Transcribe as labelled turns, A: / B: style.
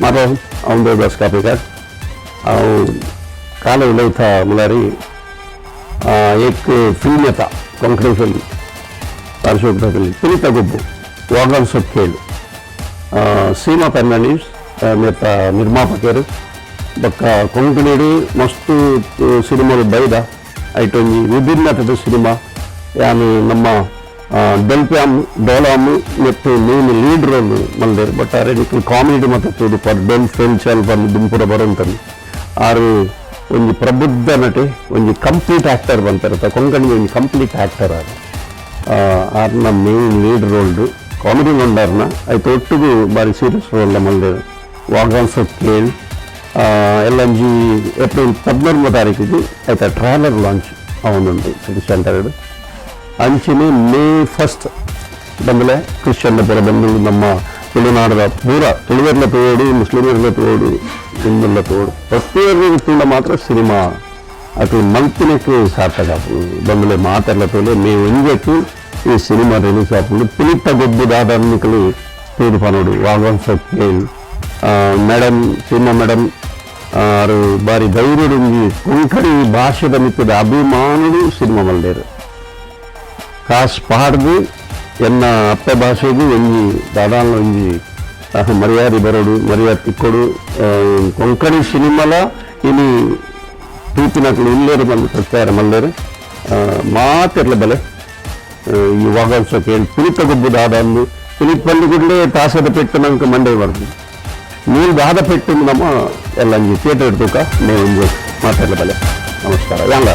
A: मारो अवंदो दस का पिका काले उलयता मुलारी एक फिल्म येता कोंकणी फिल्म पार्श्वता फिल्म पुनीता गुब्बू वागन सत्केल सीमा फर्नांडीस मेता निर्मापकेर बक्का कोंकणीडु मस्तु सिनिमालु बैद ऐटोंजि विभिन्नतद सिनिमा यानी नम्म डेल्प्याम डोलाम ಮತ್ತು ಮೇನ್ ಲೀಡ್ ರೋಲ್ ಮಲ್ದೇರ್ ಬಟ್ ಆರೆ ನಿಕ್ಲು ಕಾಮಿಡಿ ಮತ್ತೆ ತೋದು ಪರ್ ಡೊಲ್ ಫ್ರೆಂಚ್ ಅಲ್ ಬಂದು ದುಂಪುರ ಬರಂತನಿ ಆರು ಒಂಜಿ ಪ್ರಬುದ್ಧ ನಟಿ ಒಂಜಿ ಕಂಪ್ಲೀಟ್ ಆಕ್ಟರ್ ಬಂತಾರೆ ಕೊಂಕಣಿ ಒಂಜಿ ಕಂಪ್ಲೀಟ್ ಆಕ್ಟರ್ ಆರ್ನ ಮೇನ್ ಲೀಡ್ ರೋಲ್ ಕಾಮಿಡಿ ಉಂಡಾರ್ನ ಐತ ಒಟ್ಟಿಗೂ ಬಾರಿ ಸೀರಿಯಸ್ ರೋಲ್ ಮಲ್ದೇರ್ ವಾಗನ್ ಸತ್ಕೇಲ್ ಎಲ್ಲಂಜಿ ಏಪ್ರಿಲ್ 14ನೇ ತಾರೀಕಿಗೆ ಐತ ಟ್ರೈಲರ್ ಲಾಂಚ್ ಅವನುಂಟು ಸಿಟಿ ಸೆಂಟರ್ ಅಂಚಿನ ಮೇ 1 ಬಂದಲೆ ಕ್ರಿಶ್ಚಿಯನ್ ಪೂರ ಬಂದು ನಮ್ಮ ತುಳುನಾಡದ ಪೂರ ತುಳುವೆರ್ಲ ತೋಡು ಮುಸ್ಲಿಮರ್ಲ ತೋಡು ಹಿಂದುಲ್ಲ ತೋಡು ಪ್ರತಿಯೊಂದು ಮಾತ್ರ ಸಿನಿಮಾ ಅದು ಮಲ್ತಿನಕ್ಕೆ ಸಾರ್ಥಕ ಬಂದಲೆ ಮಾತೆಲ್ಲ ತೋಲೆ ಮೇ 1ಕ್ಕೆ ಈ ಸಿನಿಮಾ ರಿಲೀಸ್ ಆಪುಂಡು ಪುನೀತ ಗೊಬ್ಬು ದಾದನ್ನಿಕಲು ತೋದು ಪನೋಡು ವಾಗನ್ ಸತ್ಕೇಲ್ ಮೇಡಮ್ ಸಿನಿಮಾ ಮೇಡಮ್ ಆರು ಬಾರಿ ಧೈರ್ಯಡು ಕೊಂಕಣಿ ಭಾಷೆದ ಮಿತ್ತದ ಅಭಿಮಾನಡು ಸಿನಿಮಾ ಮಲ್ದೇರು खास पाड़ू एन्न अप्पे भाषेगू ಒಂಜಿ ದಾದಾನ ಒಂಜಿ ಮರ್ಯಾದೆ ಬರೋಡು ಮರ್ಯಾದೆ ತಿಕ್ಕೋಡು ಕೊಂಕಣಿ ಸಿನಿಮಾಲ ಇನಿ ತೂಪಿನಕ್ಲು ಇಲ್ಲೇರು ಬಂದು ಪ್ರಚಾರ ಮಲ್ಲೇರು ಮಾತೆರ್ಲ ಬಲೆ ಈ ವಾಗನ್ ಸತ್ಕೇಲ್ ಪುನೀತ ಗೊಬ್ಬು ದಾದಾಂದು ಪುನೀತ್ ಪಂಡಿಗುಡ್ಲೆ ತಾಸದ ಪೆಟ್ಟು ನಂಗೆ ಮಂಡೆ ಬರ್ದು ನೀವು ದಾದ ಪೆಟ್ಟು ನಮ್ಮ ಎಲ್ಲ ಥಿಯೇಟರ್ ಇಡ್ತೂಕ ನೀವು ಮಾತೆರ್ಲ ಬಲೆ ನಮಸ್ಕಾರ ಎಲ್ಲ